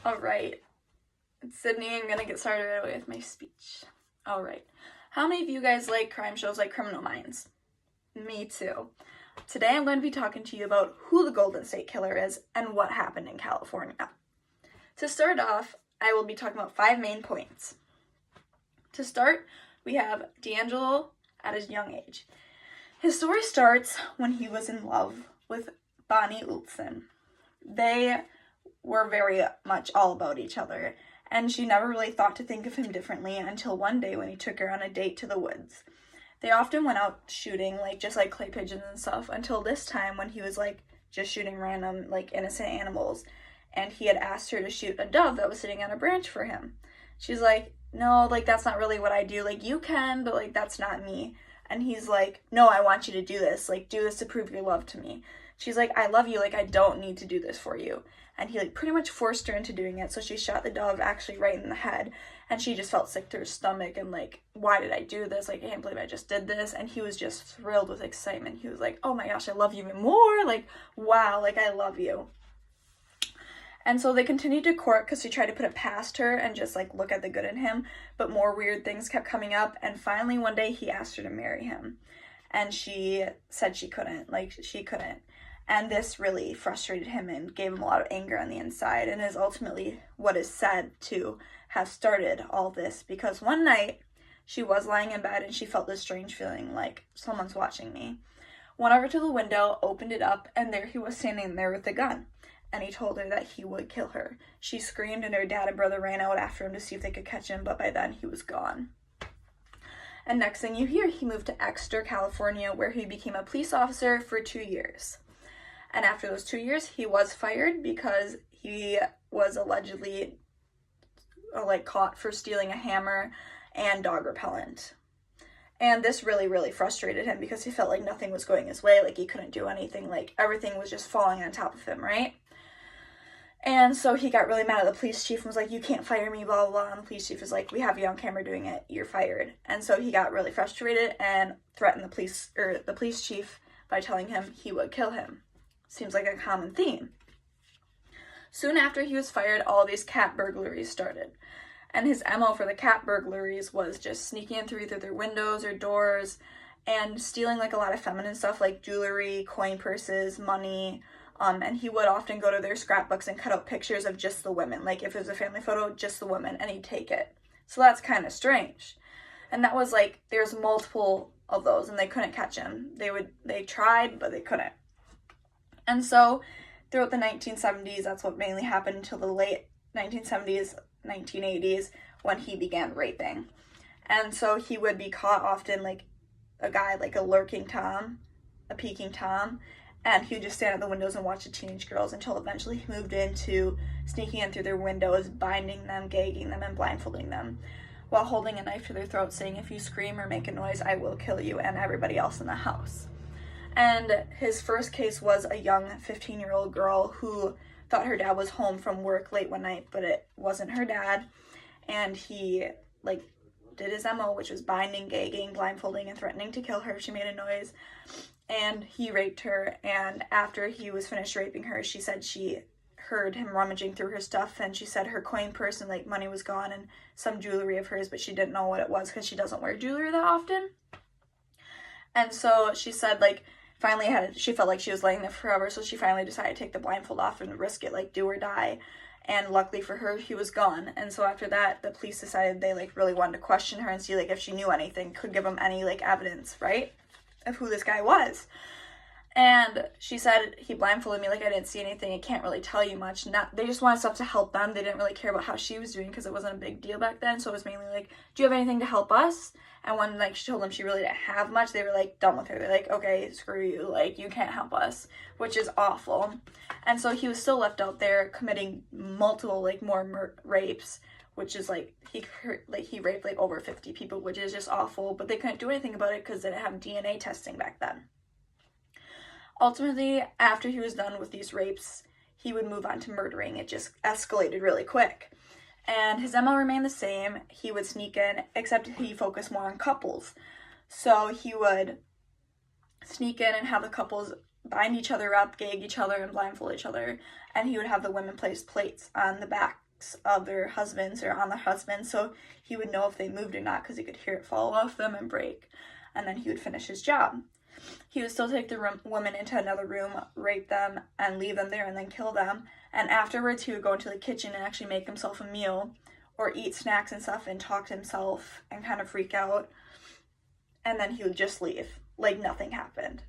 Alright, it's Sydney. I'm gonna get started right away with my speech. Alright, how many of you guys like crime shows like Criminal Minds? Me too. Today I'm going to be talking to you about who the Golden State Killer is and what happened in California. To start off, I will be talking about 5 main points. To start, we have D'Angelo at his young age. His story starts when he was in love with Bonnie Olson. They were very much all about each other, and she never really thought to think of him differently until one day when he took her on a date to the woods. They often went out shooting, just clay pigeons and stuff, until this time when he was, just shooting random, innocent animals, and he had asked her to shoot a dove that was sitting on a branch for him. She's like, no, that's not really what I do, you can, but, that's not me. And he's like, no, I want you to do this, do this to prove your love to me. She's like, I love you, I don't need to do this for you. And he, pretty much forced her into doing it, so she shot the dove actually right in the head, and she just felt sick to her stomach, and, why did I do this? I can't believe I just did this, and he was just thrilled with excitement. He was like, oh my gosh, I love you even more, wow, I love you. And so they continued to court because she tried to put it past her and just, look at the good in him, but more weird things kept coming up, and finally one day he asked her to marry him, and she said she couldn't, she couldn't. And this really frustrated him and gave him a lot of anger on the inside, and is ultimately what is said to have started all this, because one night she was lying in bed and she felt this strange feeling like someone's watching me. Went over to the window, opened it up, and there he was standing there with the gun, and he told her that he would kill her. She screamed, and her dad and brother ran out after him to see if they could catch him, but by then he was gone. And next thing you hear, he moved to Exeter, California, where he became a police officer for 2 years. And after those 2 years, he was fired because he was allegedly caught for stealing a hammer and dog repellent. And this really, really frustrated him because he felt like nothing was going his way, he couldn't do anything, everything was just falling on top of him, right? And so he got really mad at the police chief and was like, you can't fire me, blah, blah, blah. And the police chief was like, we have you on camera doing it, you're fired. And so he got really frustrated and threatened the police chief by telling him he would kill him. Seems like a common theme. Soon after he was fired, all these cat burglaries started. And his MO for the cat burglaries was just sneaking in through either their windows or doors and stealing a lot of feminine stuff like jewelry, coin purses, money. And he would often go to their scrapbooks and cut out pictures of just the women. If it was a family photo, just the women, and he'd take it. So that's kind of strange. And that was there's multiple of those, and they couldn't catch him. They tried, but they couldn't. And so throughout the 1970s, that's what mainly happened until the late 1970s, 1980s, when he began raping. And so he would be caught often a guy, a lurking Tom, a peeking Tom, and he would just stand at the windows and watch the teenage girls until eventually he moved into sneaking in through their windows, binding them, gagging them, and blindfolding them, while holding a knife to their throat, saying, if you scream or make a noise, I will kill you and everybody else in the house. And his first case was a young 15-year-old girl who thought her dad was home from work late one night, but it wasn't her dad. And he, did his MO, which was binding, gagging, blindfolding, and threatening to kill her if she made a noise. And he raped her, and after he was finished raping her, she said she heard him rummaging through her stuff, and she said her coin purse and, money was gone, and some jewelry of hers, but she didn't know what it was because she doesn't wear jewelry that often. And so she said, finally she felt like she was laying there forever, so she finally decided to take the blindfold off and risk it, do or die. And luckily for her, he was gone. And so after that, the police decided they really wanted to question her and see if she knew anything, could give them any evidence, right, of who this guy was. And she said, he blindfolded me, I didn't see anything, I can't really tell you much. They just wanted stuff to help them. They didn't really care about how she was doing because it wasn't a big deal back then. So it was mainly do you have anything to help us? And when she told them she really didn't have much, they were done with her. They're okay, screw you, you can't help us, which is awful. And so he was still left out there committing multiple more rapes, which is he raped over 50 people, which is just awful. But they couldn't do anything about it because they didn't have DNA testing back then. Ultimately, after he was done with these rapes, he would move on to murdering. It just escalated really quick. And his MO remained the same. He would sneak in, except he focused more on couples. So he would sneak in and have the couples bind each other up, gag each other, and blindfold each other. And he would have the women place plates on the back of their husbands or on their husbands, so he would know if they moved or not because he could hear it fall off them and break, and then he would finish his job. He would still take the women into another room, rape them, and leave them there and then kill them, and afterwards he would go into the kitchen and actually make himself a meal or eat snacks and stuff and talk to himself and kind of freak out, and then he would just leave like nothing happened.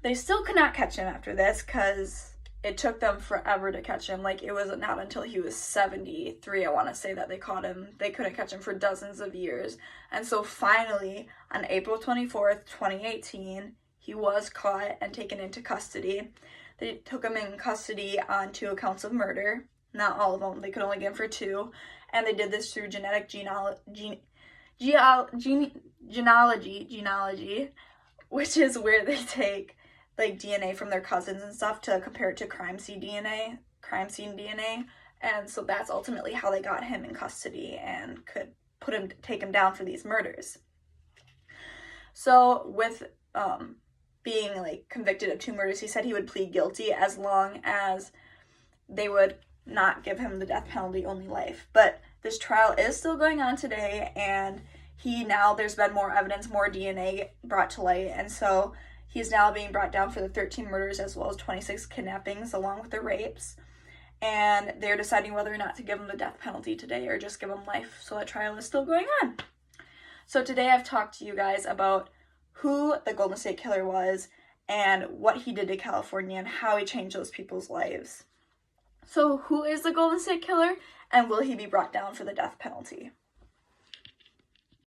They still could not catch him after this because it took them forever to catch him. Like, it was not until he was 73, I want to say, that they caught him. They couldn't catch him for dozens of years. And so finally, on April 24th, 2018, he was caught and taken into custody. They took him in custody on 2 accounts of murder. Not all of them. They could only get him for 2. And they did this through genetic genealogy, which is where they take like DNA from their cousins and stuff to compare it to crime scene DNA. And so that's ultimately how they got him in custody and could take him down for these murders. So with being like convicted of 2 murders, he said he would plead guilty as long as they would not give him the death penalty, only life. But this trial is still going on today, and there's been more evidence, more DNA brought to light, and so he's now being brought down for the 13 murders as well as 26 kidnappings along with the rapes, and they're deciding whether or not to give him the death penalty today or just give him life. So that trial is still going on. So today I've talked to you guys about who the Golden State Killer was and what he did to California and how he changed those people's lives. So who is the Golden State Killer, and will he be brought down for the death penalty?